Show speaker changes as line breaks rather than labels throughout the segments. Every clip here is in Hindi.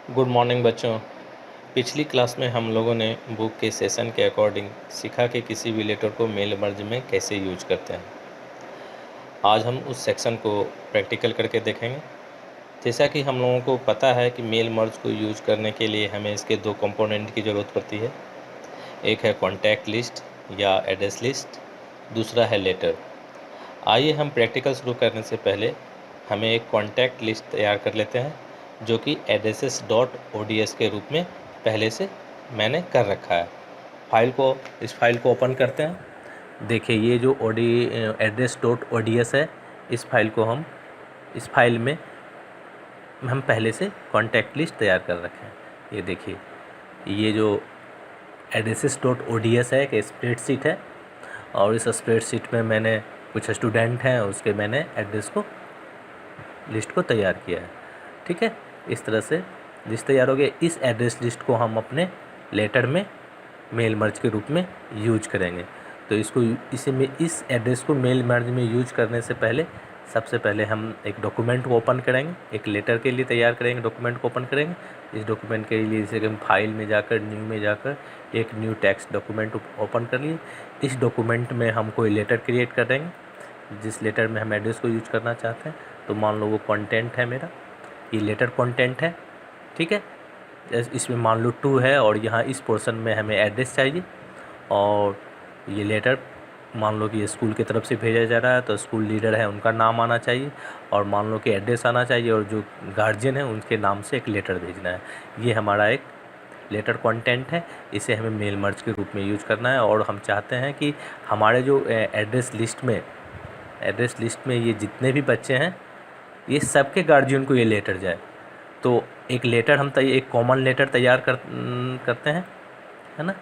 गुड मॉर्निंग बच्चों। पिछली क्लास में हम लोगों ने बुक के सेशन के अकॉर्डिंग सीखा कि किसी भी लेटर को मेल मर्ज में कैसे यूज करते हैं। आज हम उस सेक्शन को प्रैक्टिकल करके देखेंगे। जैसा कि हम लोगों को पता है कि मेल मर्ज को यूज करने के लिए हमें इसके दो कंपोनेंट की ज़रूरत पड़ती है। एक है कॉन्टैक्ट लिस्ट या एड्रेस लिस्ट, दूसरा है लेटर। आइए हम प्रैक्टिकल शुरू करने से पहले हमें एक कॉन्टैक्ट लिस्ट तैयार कर लेते हैं, जो कि addresses.ods के रूप में पहले से मैंने कर रखा है। इस फाइल को ओपन करते हैं। देखिए, ये जो address.ods है, इस फाइल में हम पहले से कॉन्टैक्ट लिस्ट तैयार कर रखे हैं। ये देखिए, ये जो addresses.ods है एक स्प्रेडशीट है, और इस स्प्रेडशीट में मैंने कुछ स्टूडेंट हैं उसके मैंने लिस्ट को तैयार किया है। ठीक है, इस तरह से लिस्ट तैयार हो गया। इस एड्रेस लिस्ट को हम अपने लेटर में मेल मर्ज के रूप में यूज करेंगे। तो इस एड्रेस को मेल मर्ज में यूज करने से पहले सबसे पहले हम एक डॉक्यूमेंट को ओपन करेंगे, एक लेटर के लिए तैयार करेंगे, डॉक्यूमेंट को ओपन करेंगे। इस डॉक्यूमेंट के लिए जैसे कि हम फाइल में जाकर न्यू में जाकर एक न्यू टेक्स्ट डॉक्यूमेंट ओपन कर लिए। इस डॉक्यूमेंट में हम कोई लेटर क्रिएट करेंगे, जिस लेटर में हम एड्रेस को यूज करना चाहते हैं। तो मान लो वो कंटेंट है मेरा, ये लेटर कंटेंट है। ठीक है, इसमें मान लो 2 है और यहाँ इस पोर्शन में हमें एड्रेस चाहिए, और ये लेटर मान लो कि ये स्कूल की तरफ से भेजा जा रहा है, तो स्कूल लीडर है उनका नाम आना चाहिए, और मान लो कि एड्रेस आना चाहिए, और जो गार्जियन है उनके नाम से एक लेटर भेजना है। ये हमारा एक लेटर कंटेंट है। इसे हमें मेल मर्ज के रूप में यूज करना है, और हम चाहते हैं कि हमारे जो एड्रेस लिस्ट में ये जितने भी बच्चे हैं, ये सबके गार्जियन को ये लेटर जाए। तो एक कॉमन लेटर तैयार करते हैं, है ना।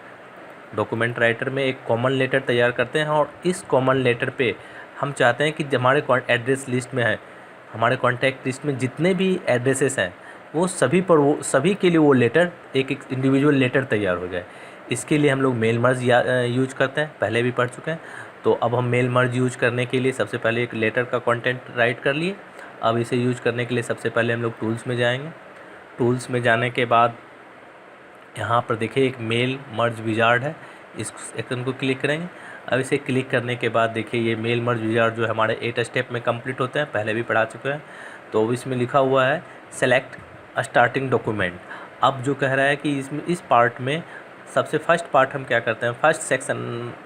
डॉक्यूमेंट राइटर में एक कॉमन लेटर तैयार करते हैं, और इस कॉमन लेटर पे हम चाहते हैं कि हमारे एड्रेस लिस्ट में है, हमारे कॉन्टैक्ट लिस्ट में जितने भी एड्रेसेस हैं वो सभी के लिए वो लेटर एक इंडिविजुअल लेटर तैयार हो जाए। इसके लिए हम लोग मेल मर्ज यूज करते हैं, पहले भी पढ़ चुके हैं। तो अब हम मेल मर्ज यूज करने के लिए सबसे पहले एक लेटर का कंटेंट राइट कर लिए। अब इसे यूज करने के लिए सबसे पहले हम लोग टूल्स में जाएंगे। टूल्स में जाने के बाद यहाँ पर देखिए एक मेल मर्ज विजार्ड है, इस आइकन को क्लिक करेंगे। अब इसे क्लिक करने के बाद देखिए ये मेल मर्ज विजार्ड जो है हमारे 8 स्टेप में कंप्लीट होते हैं, पहले भी पढ़ा चुके हैं। तो इसमें लिखा हुआ है सेलेक्ट स्टार्टिंग डॉक्यूमेंट। अब जो कह रहा है कि इस पार्ट में सबसे फर्स्ट पार्ट हम क्या करते हैं,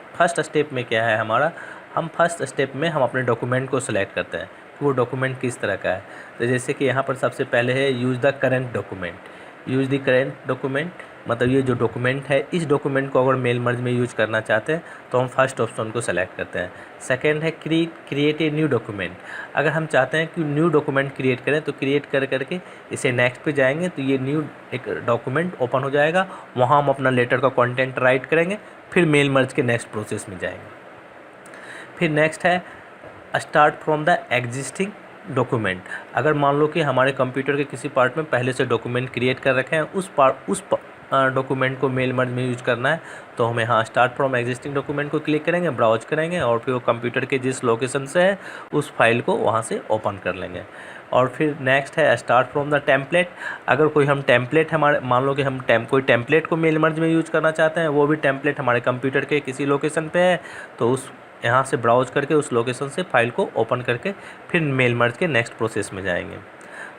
फर्स्ट स्टेप में क्या है हमारा, हम फर्स्ट स्टेप में हम अपने डॉक्यूमेंट को सिलेक्ट करते हैं कि वो डॉक्यूमेंट किस तरह का है। तो जैसे कि यहाँ पर सबसे पहले है यूज़ द करेंट डॉक्यूमेंट, मतलब ये जो डॉक्यूमेंट है, इस डॉक्यूमेंट को अगर मेल मर्ज में यूज करना चाहते हैं तो हम फर्स्ट ऑप्शन को सेलेक्ट करते हैं। सेकंड है क्रिएट ए न्यू डॉक्यूमेंट। अगर हम चाहते हैं कि न्यू डॉक्यूमेंट क्रिएट करें तो क्रिएट करके इसे नेक्स्ट पे जाएंगे, तो ये न्यू एक डॉक्यूमेंट ओपन हो जाएगा। वहाँ हम अपना लेटर का कंटेंट राइट करेंगे, फिर मेल मर्ज के नेक्स्ट प्रोसेस में जाएंगे। फिर नेक्स्ट है start from the existing document. अगर मान लो कि हमारे कंप्यूटर के किसी पार्ट में पहले से डॉक्यूमेंट क्रिएट कर रखे हैं, उस डॉक्यूमेंट को मेल मर्ज में यूज करना है, तो हम यहाँ स्टार्ट फ्रॉम एग्जिस्टिंग डॉक्यूमेंट को क्लिक करेंगे, ब्राउज करेंगे, और फिर वो कंप्यूटर के जिस लोकेशन से है उस फाइल को वहाँ से ओपन कर लेंगे। और फिर नेक्स्ट है स्टार्ट फ्रॉम द टेम्पलेट। अगर कोई हम टेम्पलेट हमारे मान लो कि हम कोई टेम्पलेट को मेल मर्ज में यूज करना चाहते हैं, वो भी टेम्पलेट हमारे कंप्यूटर के किसी लोकेशन पे है, तो उस यहाँ से ब्राउज करके उस लोकेशन से फाइल को ओपन करके फिर मेल मर्ज के नेक्स्ट प्रोसेस में जाएंगे।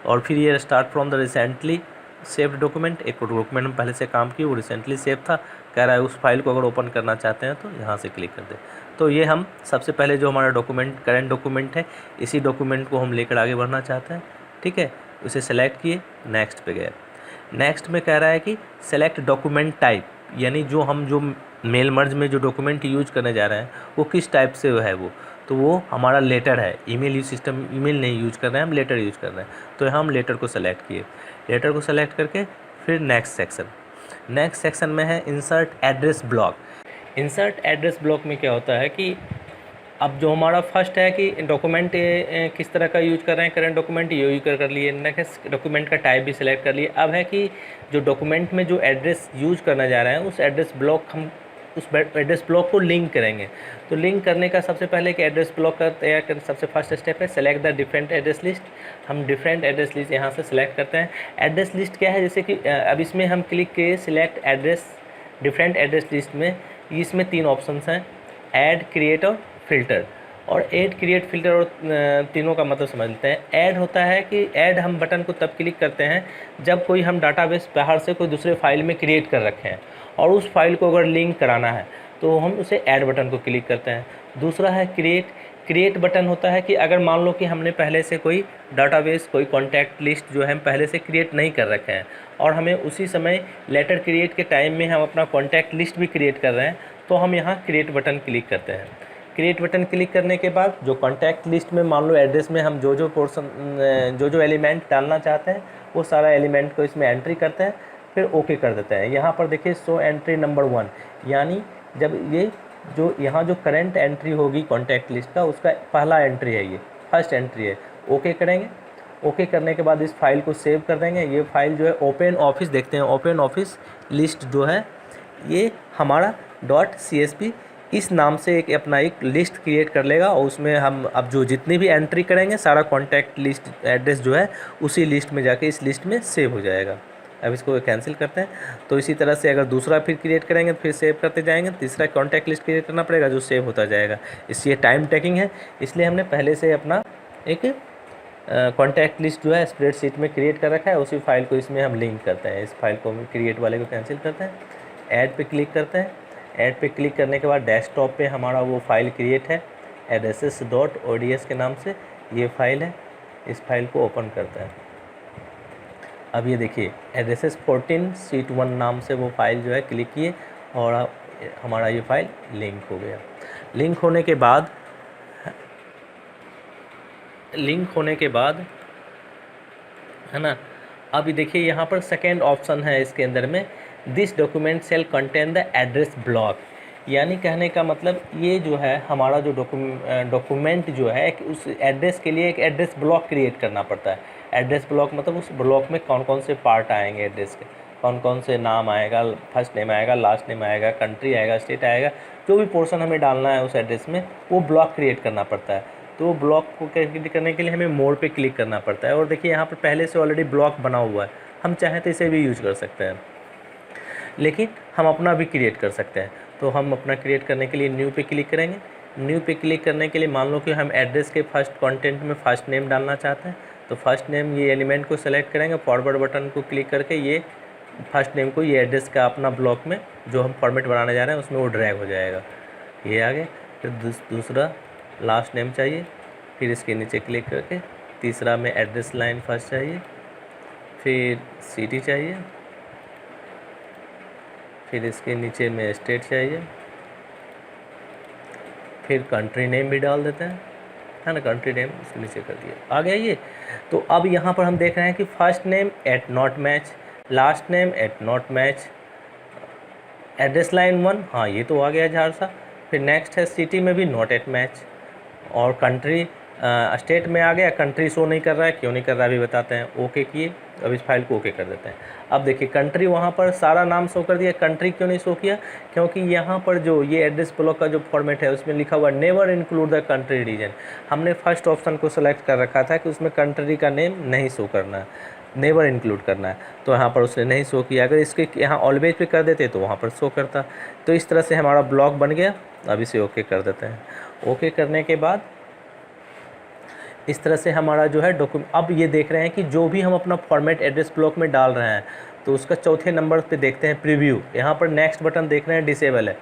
और फिर ये start from the recently saved document. एक डॉक्यूमेंट में पहले से काम किया, वो रिसेंटली सेव था, कह रहा है उस फाइल को अगर ओपन करना चाहते हैं तो यहाँ से क्लिक कर दें। तो ये हम सबसे पहले जो हमारा डॉक्यूमेंट करेंट डॉक्यूमेंट है, इसी डॉक्यूमेंट को हम लेकर आगे बढ़ना चाहते हैं। ठीक है, उसे सेलेक्ट किए, नेक्स्ट पे गए। नेक्स्ट में कह रहा है कि सेलेक्ट डॉक्यूमेंट टाइप, यानी जो मेल मर्ज में जो डॉक्यूमेंट यूज करने जा रहे हैं वो किस टाइप से है वो, तो वो हमारा लेटर है। ईमेल नहीं यूज कर रहे हैं, हम लेटर यूज कर रहे हैं। तो यहाँ हम लेटर को सेलेक्ट किए, लेटर को सेलेक्ट करके फिर नेक्स्ट सेक्शन में है insert address block. Insert address block में क्या होता है कि अब जो हमारा फर्स्ट है कि डॉक्यूमेंट किस तरह का यूज कर रहे हैं, करंट डॉक्यूमेंट ये यूज कर लिए, नेक्स्ट डॉक्यूमेंट का टाइप भी सिलेक्ट कर लिए। अब है कि जो डॉक्यूमेंट में जो एड्रेस यूज करना जा रहे हैं उस एड्रेस ब्लॉक हम उस एड्रेस ब्लॉक को लिंक करेंगे। तो लिंक करने का सबसे पहले कि एड्रेस ब्लॉक का तैयार करने सबसे फर्स्ट स्टेप है select the different address list. हम डिफरेंट एड्रेस लिस्ट यहाँ से सिलेक्ट करते हैं। एड्रेस लिस्ट क्या है, जैसे कि अब इसमें हम क्लिक किए select address different address list में, इसमें 3 ऑप्शंस हैं, ऐड, क्रिएट और फिल्टर। और ऐड, क्रिएट, फिल्टर और तीनों का मतलब समझ लेते हैं। ऐड होता है कि ऐड हम बटन को तब क्लिक करते हैं जब कोई हम डाटाबेस बाहर से कोई दूसरे फाइल में क्रिएट कर रखे हैं और उस फाइल को अगर लिंक कराना है तो हम उसे ऐड बटन को क्लिक करते हैं। दूसरा है क्रिएट। क्रिएट बटन होता है कि अगर मान लो कि हमने पहले से कोई डाटाबेस कोई कॉन्टैक्ट लिस्ट जो है हम पहले से क्रिएट नहीं कर रखे हैं और हमें उसी समय लेटर क्रिएट के टाइम में हम अपना कॉन्टैक्ट लिस्ट भी क्रिएट कर रहे हैं, तो हम यहाँ क्रिएट बटन क्लिक करते हैं। क्रिएट बटन क्लिक करने के बाद जो कॉन्टैक्ट लिस्ट में मान लो एड्रेस में हम जो पोर्शन जो एलिमेंट डालना चाहते हैं वो सारा एलिमेंट को इसमें एंट्री करते हैं, फिर ओके कर देते हैं। यहाँ पर देखिए शो एंट्री नंबर 1, यानी जब ये जो यहाँ जो करंट एंट्री होगी कॉन्टैक्ट लिस्ट का उसका पहला एंट्री है, ये फर्स्ट एंट्री है। ओके करेंगे। ओके करने के बाद इस फाइल को सेव कर देंगे। ये फाइल जो है ओपन ऑफिस, देखते हैं ओपन ऑफिस लिस्ट जो है ये हमारा .csv इस नाम से एक अपना एक लिस्ट क्रिएट कर लेगा और उसमें हम अब जो जितनी भी एंट्री करेंगे सारा कॉन्टैक्ट लिस्ट एड्रेस जो है उसी लिस्ट में जाके इस लिस्ट में सेव हो जाएगा। अब इसको कैंसिल करते हैं। तो इसी तरह से अगर दूसरा फिर क्रिएट करेंगे तो फिर सेव करते जाएंगे, तीसरा कॉन्टैक्ट लिस्ट क्रिएट करना पड़ेगा जो सेव होता जाएगा। इसलिए टाइम टेकिंग है, इसलिए हमने पहले से अपना एक कॉन्टैक्ट लिस्ट जो है स्प्रेडशीट में क्रिएट कर रखा है, उसी फाइल को इसमें हम लिंक करते हैं। इस फाइल को हम क्रिएट वाले को कैंसिल करते हैं, ऐड पे क्लिक करते हैं। ऐड पे क्लिक करने के बाद डेस्कटॉप पे हमारा वो फाइल क्रिएट है addresses.ods के नाम से, ये फाइल है। इस फाइल को ओपन करते हैं। अब ये देखिए addresses 14 शीट 1 नाम से वो फाइल जो है क्लिक किए और हमारा ये फाइल लिंक हो गया। लिंक होने के बाद है ना, अभी देखिए यहाँ पर सेकेंड ऑप्शन है इसके अंदर में, this document shall contain the address block. यानी कहने का मतलब ये जो है हमारा जो डॉक्यूमेंट जो है उस एड्रेस के लिए एक एड्रेस ब्लॉक क्रिएट करना पड़ता है। एड्रेस ब्लॉक मतलब उस ब्लॉक में कौन कौन से पार्ट आएंगे एड्रेस के, कौन कौन से नाम आएगा, फर्स्ट नेम आएगा, लास्ट नेम आएगा, कंट्री आएगा, स्टेट आएगा, जो भी पोर्शन हमें डालना है उस एड्रेस में वो ब्लॉक क्रिएट करना पड़ता है। तो वो ब्लॉक को क्रिएट करने के लिए हमें मोर पे क्लिक करना पड़ता है। और देखिए यहाँ पर पहले से ऑलरेडी ब्लॉक बना हुआ है, हम चाहें तो इसे भी यूज कर सकते हैं, लेकिन हम अपना भी क्रिएट कर सकते हैं। तो हम अपना क्रिएट करने के लिए न्यू पे क्लिक करेंगे। न्यू पे क्लिक करने के लिए मान लो कि हम एड्रेस के फर्स्ट कंटेंट में फर्स्ट नेम डालना चाहते हैं, तो फर्स्ट नेम ये एलिमेंट को सेलेक्ट करेंगे, फॉरवर्ड बटन को क्लिक करके ये फर्स्ट नेम को ये एड्रेस का अपना ब्लॉक में जो हम फॉर्मेट बनाने जा रहे हैं उसमें वो ड्रैग हो जाएगा। ये आगे फिर दूसरा लास्ट नेम चाहिए, फिर इसके नीचे क्लिक करके तीसरा में एड्रेस लाइन फर्स्ट चाहिए, फिर सिटी चाहिए, फिर इसके नीचे में स्टेट चाहिए, फिर कंट्री नेम भी डाल देते हैं, है ना, कंट्री नेम इसके नीचे कर दिया। आ गया ये। तो अब यहाँ पर हम देख रहे हैं कि first name at not match, last name at not match, address line 1, हाँ ये तो आ गया झारसा। फिर नेक्स्ट है सिटी में भी नॉट एट मैच, और कंट्री स्टेट में आ गया, कंट्री शो नहीं कर रहा है, क्यों नहीं कर रहा है अभी बताते हैं। ओके किए, अब इस फाइल को ओके कर देते हैं। अब देखिए कंट्री वहाँ पर सारा नाम शो कर दिया, कंट्री क्यों नहीं शो किया, क्योंकि यहाँ पर जो ये एड्रेस ब्लॉक का जो फॉर्मेट है उसमें लिखा हुआ never include the country reason. हमने फर्स्ट ऑप्शन को सेलेक्ट कर रखा था कि उसमें कंट्री का नेम नहीं शो करना है, नेवर इंक्लूड करना है, तो यहाँ पर उसने नहीं शो किया। अगर इसके यहाँ ऑलवेज पे कर देते तो वहाँ पर शो करता। तो इस तरह से हमारा ब्लॉक बन गया। अब इसे ओके कर देते हैं। ओके करने के बाद इस तरह से हमारा जो है डॉक्यूमेंट, अब ये देख रहे हैं कि जो भी हम अपना फॉर्मेट एड्रेस ब्लॉक में डाल रहे हैं तो उसका चौथे नंबर पे देखते हैं प्रीव्यू। यहाँ पर नेक्स्ट बटन देख रहे हैं डिसेबल है।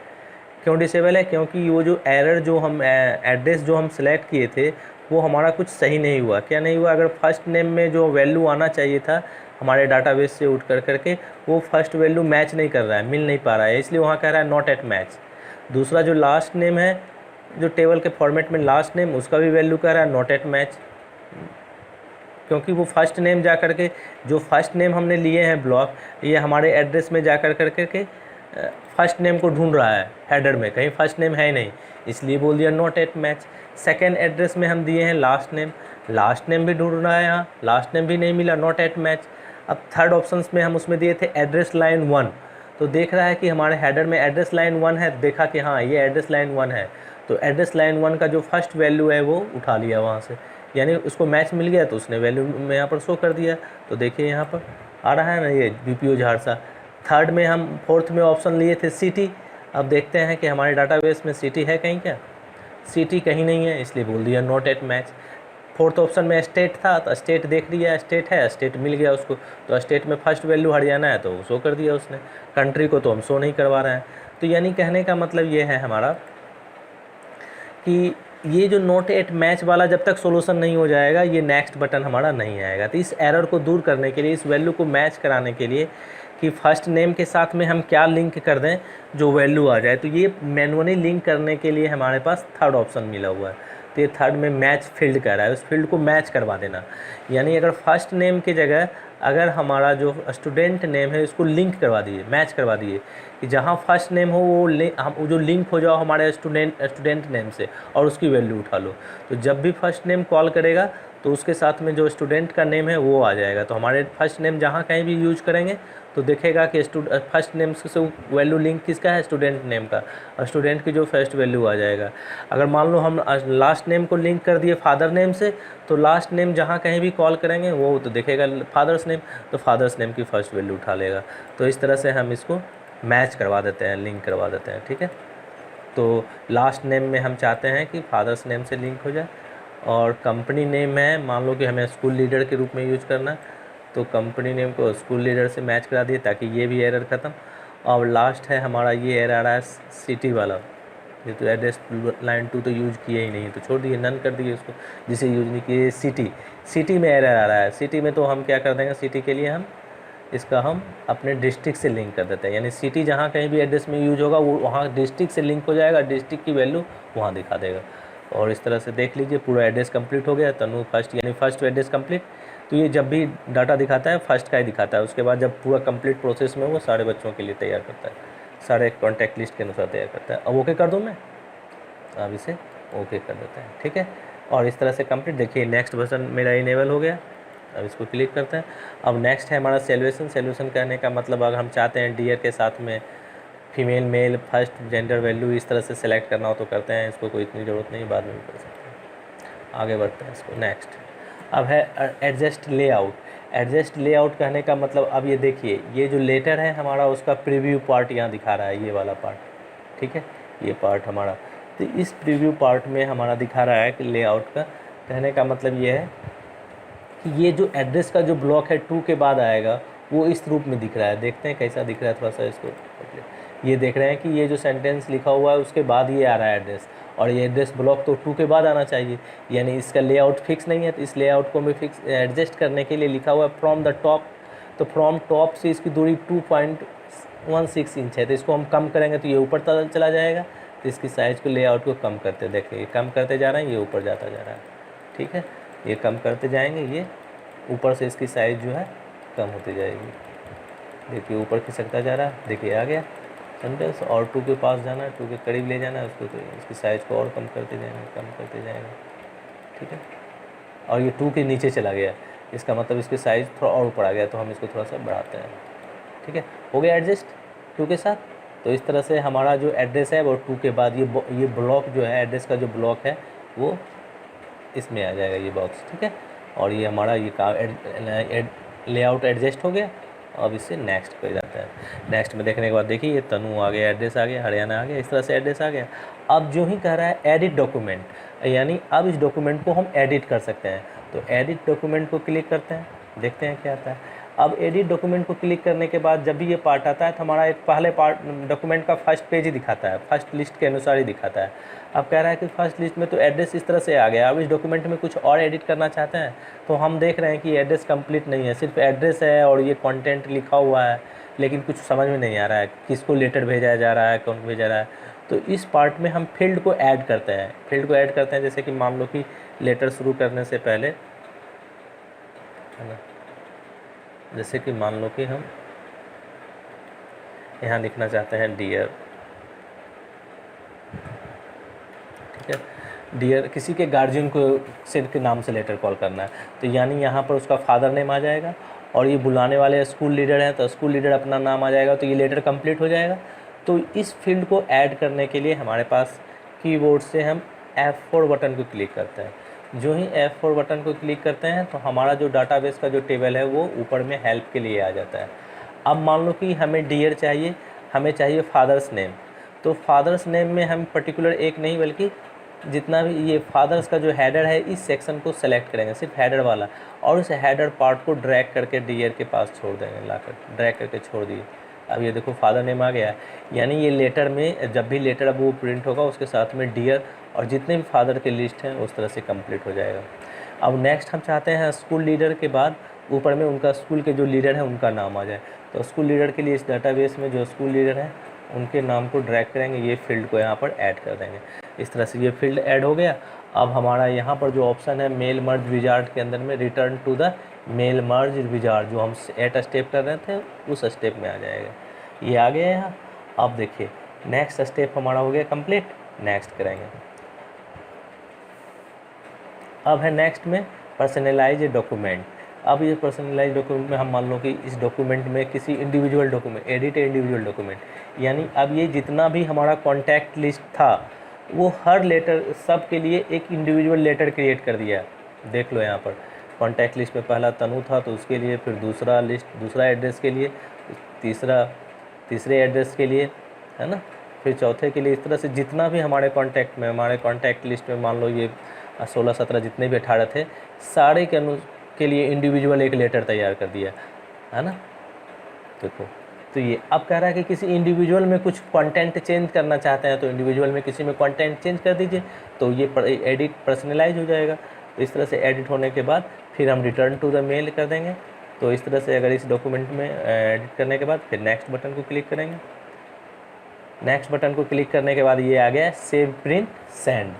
क्यों डिसेबल है, क्योंकि वो जो एरर जो हम एड्रेस जो हम सेलेक्ट किए थे वो हमारा कुछ सही नहीं हुआ। क्या नहीं हुआ, अगर फर्स्ट नेम में जो वैल्यू आना चाहिए था हमारे डाटाबेस से उठ करके वो फर्स्ट वैल्यू मैच नहीं कर रहा है, मिल नहीं पा रहा है, इसलिए वहाँ कह रहा है नॉट एट मैच। दूसरा जो लास्ट नेम है जो टेबल के फॉर्मेट में लास्ट नेम, उसका भी वैल्यू कह रहा है नॉट एट मैच, क्योंकि वो फर्स्ट नेम जा कर के जो फर्स्ट नेम हमने लिए हैं ब्लॉक, ये हमारे एड्रेस में जा कर के फर्स्ट नेम को ढूंढ रहा है हेडर में, कहीं फर्स्ट नेम है नहीं, इसलिए बोल दिया not at match. Second address में हम दिए हैं लास्ट नेम, लास्ट नेम भी ढूंढ रहा है, यहाँ लास्ट नेम भी नहीं मिला, नॉट एट मैच। अब थर्ड ऑप्शन में हम उसमें दिए थे एड्रेस लाइन 1, तो देख रहा है कि हमारे हेडर में एड्रेस लाइन 1 है, देखा कि हाँ ये एड्रेस लाइन 1 है, तो एड्रेस लाइन 1 का जो फर्स्ट वैल्यू है वो उठा लिया वहाँ से, यानी उसको मैच मिल गया तो उसने वैल्यू में यहाँ पर शो कर दिया। तो देखिए यहाँ पर आ रहा है ना ये BPO झारसा। थर्ड में हम फोर्थ में ऑप्शन लिए थे सिटी, अब देखते हैं कि हमारे डाटाबेस में सिटी है कहीं क्या, सिटी कहीं नहीं है, इसलिए बोल दिया not at match. Fourth option में स्टेट था तो स्टेट देख लिया, स्टेट है, स्टेट मिल गया उसको, तो स्टेट में फर्स्ट वैल्यू हरियाणा है तो शो कर दिया उसने, कंट्री को तो हम शो नहीं करवा रहे हैं। तो यानी कहने का मतलब ये है हमारा कि ये जो नॉट एट मैच वाला जब तक सोल्यूशन नहीं हो जाएगा ये नेक्स्ट बटन हमारा नहीं आएगा। तो इस एरर को दूर करने के लिए, इस वैल्यू को मैच कराने के लिए कि फर्स्ट नेम के साथ में हम क्या लिंक कर दें जो वैल्यू आ जाए, तो ये मैनुअली लिंक करने के लिए हमारे पास थर्ड ऑप्शन मिला हुआ है। तो ये थर्ड में मैच फील्ड कह रहा है, उस फील्ड को मैच करवा देना, यानी अगर फर्स्ट नेम की जगह अगर हमारा जो स्टूडेंट नेम है इसको लिंक करवा दिए, मैच करवा दिए कि जहाँ फर्स्ट नेम हो वो हम जो लिंक हो जाओ हमारे स्टूडेंट नेम से और उसकी वैल्यू उठा लो। तो जब भी फर्स्ट नेम कॉल करेगा तो उसके साथ में जो स्टूडेंट का नेम है वो आ जाएगा। तो हमारे फर्स्ट नेम जहाँ कहीं भी यूज करेंगे तो देखेगा कि फर्स्ट नेम से वैल्यू लिंक किसका है, स्टूडेंट नेम का, और स्टूडेंट की जो फर्स्ट वैल्यू आ जाएगा। अगर मान लो हम लास्ट नेम को लिंक कर दिए फादर नेम से, तो लास्ट नेम जहाँ कहीं भी कॉल करेंगे वो तो देखेगा फादर्स नेम, तो फादर्स नेम की फ़र्स्ट वैल्यू उठा लेगा। तो इस तरह से हम इसको मैच करवा देते हैं, लिंक करवा देते हैं, ठीक है। तो लास्ट नेम में हम चाहते हैं कि फादर्स नेम से लिंक हो जाए, और कंपनी नेम है मान लो कि हमें स्कूल लीडर के रूप में यूज करना है, तो कंपनी नेम को स्कूल लीडर से मैच करा दिए ताकि ये भी एरर ख़त्म। और लास्ट है हमारा ये एरर आ रहा है सिटी वाला, ये तो एड्रेस लाइन 2 तो यूज किए ही नहीं, तो छोड़ दिए, नन कर दिए उसको, जिसे यूज नहीं किए। सिटी में एरर आ रहा है, सिटी में तो हम क्या कर देंगे, सिटी के लिए हम अपने डिस्ट्रिक्ट से लिंक कर देते हैं, यानी सिटी जहाँ कहीं भी एड्रेस में यूज होगा वो वहाँ डिस्ट्रिक्ट से लिंक हो जाएगा, डिस्ट्रिक्ट की वैल्यू वहाँ दिखा देगा। और इस तरह से देख लीजिए पूरा एड्रेस कंप्लीट हो गया, तनु फर्स्ट यानी फर्स्ट एड्रेस कंप्लीट। तो ये जब भी डाटा दिखाता है फर्स्ट का ही दिखाता है, उसके बाद जब पूरा कंप्लीट प्रोसेस में वो सारे बच्चों के लिए तैयार करता है, सारे कॉन्टैक्ट लिस्ट के अनुसार तैयार करता है। अब ओके कर दूँ मैं, अब इसे ओके कर देते हैं, ठीक है। और इस तरह से कंप्लीट, देखिए नेक्स्ट वर्जन मेरा इनेबल हो गया। अब इसको क्लिक करते हैं। अब नेक्स्ट है हमारा सॉल्यूशन कहने का मतलब अगर हम चाहते हैं डियर के साथ में female male first gender value इस तरह से सेलेक्ट करना हो तो करते हैं, इसको कोई इतनी ज़रूरत नहीं, बाद में भी कर सकते हैं। आगे बढ़ते हैं इसको नेक्स्ट। अब है एडजस्ट लेआउट। एडजस्ट लेआउट कहने का मतलब अब ये देखिए ये जो लेटर है हमारा उसका प्रीव्यू पार्ट यहाँ दिखा रहा है, ये वाला पार्ट, ठीक है, ये पार्ट हमारा। तो इस प्रीव्यू पार्ट में हमारा दिखा रहा है कि लेआउट का कहने का मतलब ये है कि ये जो एड्रेस का जो ब्लॉक है 2 के बाद आएगा वो इस रूप में दिख रहा है। देखते हैं कैसा दिख रहा है, थोड़ा सा इसको ये देख रहे हैं कि ये जो सेंटेंस लिखा हुआ है उसके बाद ये आ रहा है एड्रेस, और ये एड्रेस ब्लॉक तो 2 के बाद आना चाहिए, यानी इसका लेआउट फिक्स नहीं है। तो इस लेआउट को मैं फिक्स एडजस्ट करने के लिए लिखा हुआ है फ्रॉम द टॉप, तो फ्रॉम टॉप से इसकी दूरी 2.16 इंच है, तो इसको हम कम करेंगे तो ये ऊपर चला जाएगा। तो इसकी साइज़ को लेआउट को कम करते, देखिए ये कम करते जा रहे हैं, ये ऊपर जाता जा रहा है, ठीक है, ये कम करते जाएंगे, ये ऊपर से इसकी साइज़ जो है कम होती जाएगी। देखिए ऊपर खिसकता जा रहा है, देखिए आ गया सेंटेंस, और 2 के पास जाना है, 2 के करीब ले जाना है उसको, तो इसकी साइज़ को और कम करते जाएंगे, ठीक है। और ये 2 के नीचे चला गया, इसका मतलब इसकी साइज़ थोड़ा और ऊपर आ गया, तो हम इसको थोड़ा सा बढ़ाते हैं, ठीक है, हो गया एडजस्ट 2 के साथ। तो इस तरह से हमारा जो एड्रेस है वो 2 के बाद ये ब्लॉक जो है एड्रेस का जो ब्लॉक है वो इसमें आ जाएगा, ये बॉक्स, ठीक है। और ये हमारा ये लेआउट एडजस्ट हो गया। अब इससे नेक्स्ट कर जाता है। नेक्स्ट में देखने के बाद देखिए ये तनु आ गया, एड्रेस आ गया, हरियाणा आ गया, इस तरह से एड्रेस आ गया। अब जो ही कह रहा है एडिट डॉक्यूमेंट, यानी अब इस डॉक्यूमेंट को हम एडिट कर सकते हैं। तो एडिट डॉक्यूमेंट को क्लिक करते हैं, देखते हैं क्या आता है। अब एडिट डॉक्यूमेंट को क्लिक करने के बाद जब भी ये पार्ट आता है तो हमारा एक पहले पार्ट डॉक्यूमेंट का फर्स्ट पेज ही दिखाता है, फर्स्ट लिस्ट के अनुसार ही दिखाता है। अब कह रहा है कि फर्स्ट लिस्ट में तो एड्रेस इस तरह से आ गया, अब इस डॉक्यूमेंट में कुछ और एडिट करना चाहते हैं तो हम देख रहे हैं कि एड्रेस कंप्लीट नहीं है, सिर्फ एड्रेस है और ये कंटेंट लिखा हुआ है, लेकिन कुछ समझ में नहीं आ रहा है किसको लेटर भेजा जा रहा है, कौन भेजा रहा है। तो इस पार्ट में हम फील्ड को ऐड करते हैं, जैसे कि मान लो कि लेटर शुरू करने से पहले, है ना, जैसे कि मान लो कि हम यहाँ लिखना चाहते हैं डियर, ठीक है, डियर किसी के गार्जियन को सिर के नाम से लेटर कॉल करना है, तो यानी यहाँ पर उसका फादर नेम आ जाएगा और ये बुलाने वाले स्कूल लीडर हैं तो स्कूल लीडर अपना नाम आ जाएगा, तो ये लेटर कंप्लीट हो जाएगा। तो इस फील्ड को ऐड करने के लिए हमारे पास कीबोर्ड से हम F4 बटन को क्लिक करते हैं। जो ही F4 बटन को क्लिक करते हैं तो हमारा जो डाटाबेस का जो टेबल है वो ऊपर में हेल्प के लिए आ जाता है। अब मान लो कि हमें डियर चाहिए, हमें चाहिए फादर्स नेम, तो फादर्स नेम में हम पर्टिकुलर एक नहीं बल्कि जितना भी ये फादर्स का जो हेडर है इस सेक्शन को सेलेक्ट करेंगे, सिर्फ हेडर वाला, और उस हेडर पार्ट को ड्रैग करके डियर के पास छोड़ देंगे, लाकर ड्रैग करके छोड़ दिए। अब ये देखो फादर नेम आ गया है, यानी ये लेटर में जब भी लेटर अब वो प्रिंट होगा उसके साथ में डियर और जितने भी फादर के लिस्ट हैं उस तरह से कंप्लीट हो जाएगा। अब नेक्स्ट हम चाहते हैं स्कूल लीडर के बाद ऊपर में उनका स्कूल के जो लीडर है उनका नाम आ जाए, तो स्कूल लीडर के लिए इस डाटाबेस में जो स्कूल लीडर है उनके नाम को ड्रैग करेंगे, ये फील्ड को यहाँ पर ऐड कर देंगे। इस तरह से ये फील्ड ऐड हो गया। अब हमारा यहाँ पर जो ऑप्शन है मेल मर्ज विजार्ड के अंदर में return to the mail merge wizard, जो हम 8 स्टेप कर रहे थे उस स्टेप में आ जाएगा, ये आ गया यहाँ। अब देखिए नेक्स्ट स्टेप हमारा हो गया कंप्लीट, नेक्स्ट करेंगे। अब है नेक्स्ट में पर्सनलाइज डॉक्यूमेंट। अब ये पर्सनलाइज डॉक्यूमेंट में हम मान लो कि इस डॉक्यूमेंट में किसी individual document, edit individual document, यानी अब ये जितना भी हमारा कॉन्टैक्ट लिस्ट था वो हर लेटर सब के लिए एक इंडिविजुअल लेटर क्रिएट कर दिया। देख लो यहाँ पर कॉन्टैक्ट लिस्ट में पहला तनु था तो उसके लिए, फिर दूसरा लिस्ट दूसरा एड्रेस के लिए, तीसरे एड्रेस के लिए, है ना, फिर चौथे के लिए। इस तरह से जितना भी हमारे कॉन्टैक्ट में, हमारे कॉन्टैक्ट लिस्ट में मान लो ये 16-17 जितने भी 18 थे, सारे के लिए इंडिविजुअल एक लेटर तैयार कर दिया, है ना। देखो तो ये अब कह रहा है कि किसी इंडिविजुअल में कुछ कंटेंट चेंज करना चाहते हैं तो इंडिविजुअल में किसी में कंटेंट चेंज कर दीजिए, तो ये एडिट पर्सनलाइज हो जाएगा। तो इस तरह से एडिट होने के बाद फिर हम रिटर्न टू द मेल कर देंगे। तो इस तरह से अगर इस डॉक्यूमेंट में एडिट करने के बाद फिर नेक्स्ट बटन को क्लिक करेंगे। नेक्स्ट बटन को क्लिक करने के बाद ये आ गया सेव प्रिंट सेंड,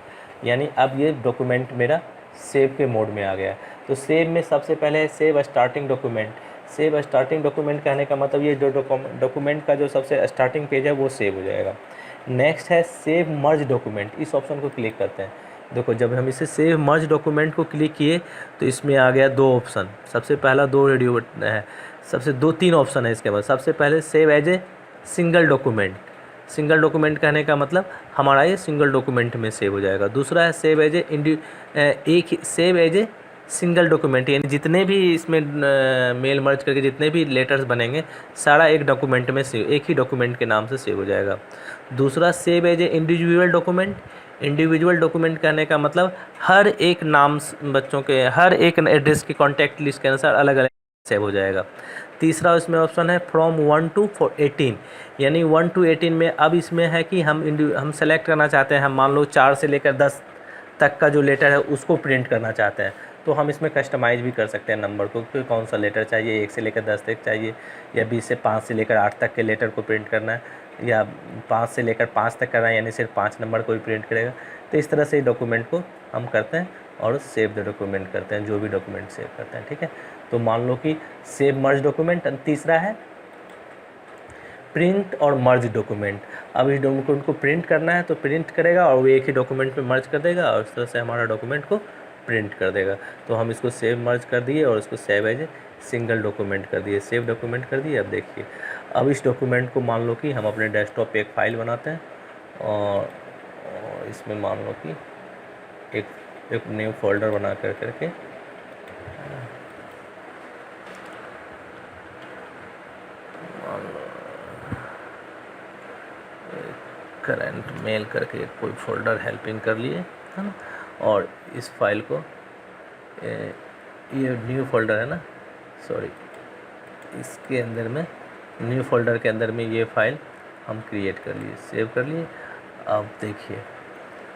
यानी अब ये डॉक्यूमेंट मेरा सेव के मोड में आ गया। तो सेव में सबसे पहले है save starting document. Save starting document कहने का मतलब ये जो डॉक्यूमेंट का जो सबसे स्टार्टिंग पेज है वो सेव हो जाएगा। नेक्स्ट है सेव मर्ज डॉक्यूमेंट, इस ऑप्शन को क्लिक करते हैं। देखो जब हम इसे सेव मर्ज डॉक्यूमेंट को क्लिक किए तो इसमें आ गया 2 ऑप्शन। सबसे पहला 2 रेडियो है, सबसे 2-3 ऑप्शन है इसके बाद। सबसे पहले save as a single document, single document कहने का मतलब हमारा ये सिंगल डॉक्यूमेंट में सेव हो जाएगा। दूसरा है save as a save as a single document, यानी जितने भी इसमें मेल मर्ज करके जितने भी लेटर्स बनेंगे सारा एक डॉक्यूमेंट में सेव, एक ही डॉक्यूमेंट के नाम से सेव हो जाएगा। दूसरा save as a individual document. Individual document कहने का मतलब हर एक नाम बच्चों के हर एक एड्रेस की कॉन्टैक्ट लिस्ट के अनुसार अलग अलग सेव हो जाएगा। तीसरा इसमें ऑप्शन है फ्रॉम 1 to 18, यानी 1 to 18 में अब इसमें है कि हम सेलेक्ट करना चाहते हैं, हम मान लो 4 से लेकर 10 तक का जो लेटर है उसको प्रिंट करना चाहते हैं, तो हम इसमें कस्टमाइज़ भी कर सकते हैं नंबर को कि कौन सा लेटर चाहिए, 1 से लेकर 10 तक चाहिए, या 20 से 5 से लेकर 8 तक के लेटर को प्रिंट करना है, या 5 से लेकर 5 तक करना है, यानी सिर्फ 5 नंबर को ही प्रिंट करेगा। तो इस तरह से डॉक्यूमेंट को हम करते हैं और सेव द डॉक्यूमेंट करते हैं, जो भी डॉक्यूमेंट सेव करते हैं, ठीक है। तो मान लो कि सेव मर्ज डॉक्यूमेंट। तीसरा है प्रिंट और मर्ज डॉक्यूमेंट। अब इस डॉक्यूमेंट को प्रिंट करना है तो प्रिंट करेगा और वो एक ही डॉक्यूमेंट में मर्ज कर देगा और इस तरह से हमारा डॉक्यूमेंट को प्रिंट कर देगा। तो हम इसको सेव मर्ज कर दिए और इसको save as a single document कर दिए, सेव डॉक्यूमेंट कर दिए। अब देखिए अब इस डॉक्यूमेंट को मान लो कि हम अपने डेस्कटॉप पे एक फ़ाइल बनाते हैं और इसमें मान लो कि एक न्यू फोल्डर बना करके करंट मेल करके कोई फोल्डर हेल्पिंग कर लिए, है ना। और इस फाइल को ये न्यू फोल्डर है ना, सॉरी, इसके अंदर में न्यू फोल्डर के अंदर में ये फाइल हम क्रिएट कर लिए, सेव कर लिए। अब देखिए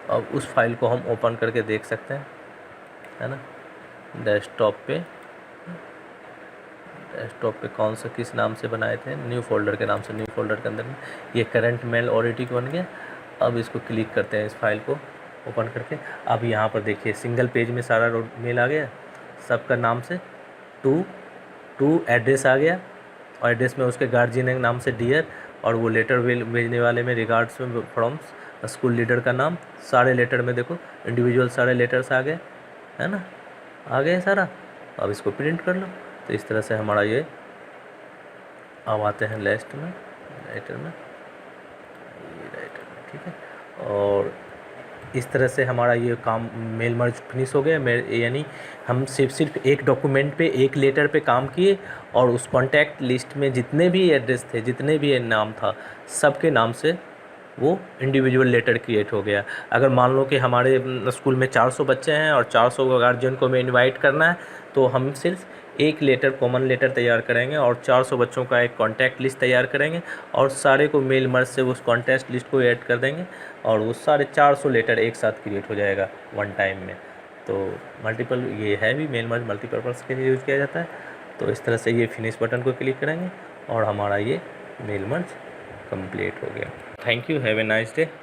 अब उस फाइल को हम ओपन करके देख सकते हैं, है ना। डेस्कटॉप पे कौन सा किस नाम से बनाए थे, न्यू फोल्डर के नाम से, न्यू फोल्डर के अंदर में ये करंट मेल ऑलरेडी बन गया। अब इसको क्लिक करते हैं, इस फाइल को ओपन करके। अब यहाँ पर देखिए सिंगल पेज में सारा मेल आ गया, सबका नाम से टू एड्रेस आ गया और एड्रेस में उसके गार्जियन के नाम से डियर, और वो लेटर भेजने वाले में रिगार्ड्स में फ्रॉम स्कूल लीडर का नाम। सारे लेटर में देखो इंडिविजुअल सारे लेटर्स आ गए, है ना, आ गए सारा। अब इसको प्रिंट कर लो। तो तो इस तरह से हमारा ये अब आते हैं लेटर में, राइटर में, ठीक है। और इस तरह से हमारा ये काम मेल मर्ज फिनिश हो गया। यानी हम सिर्फ एक डॉक्यूमेंट पे, एक लेटर पे काम किए और उस कॉन्टैक्ट लिस्ट में जितने भी एड्रेस थे, जितने भी नाम था, सबके नाम से वो इंडिविजुअल लेटर क्रिएट हो गया। अगर मान लो कि हमारे स्कूल में 400 बच्चे हैं और 400 गार्जियन को हमें इनवाइट करना है, तो हम सिर्फ एक लेटर, कॉमन लेटर तैयार करेंगे और 400 बच्चों का एक कॉन्टैक्ट लिस्ट तैयार करेंगे और सारे को मेल मर्ज से उस कॉन्टैक्ट लिस्ट को ऐड कर देंगे और वो सारे 400 लेटर एक साथ क्रिएट हो जाएगा वन टाइम में। तो मल्टीपल, ये है भी मेल मर्ज मल्टीपर्पज़ के लिए यूज़ किया जाता है। तो इस तरह से ये फिनिश बटन को क्लिक करेंगे और हमारा ये मेल मर्ज कंप्लीट हो गया। Thank you, have a nice day.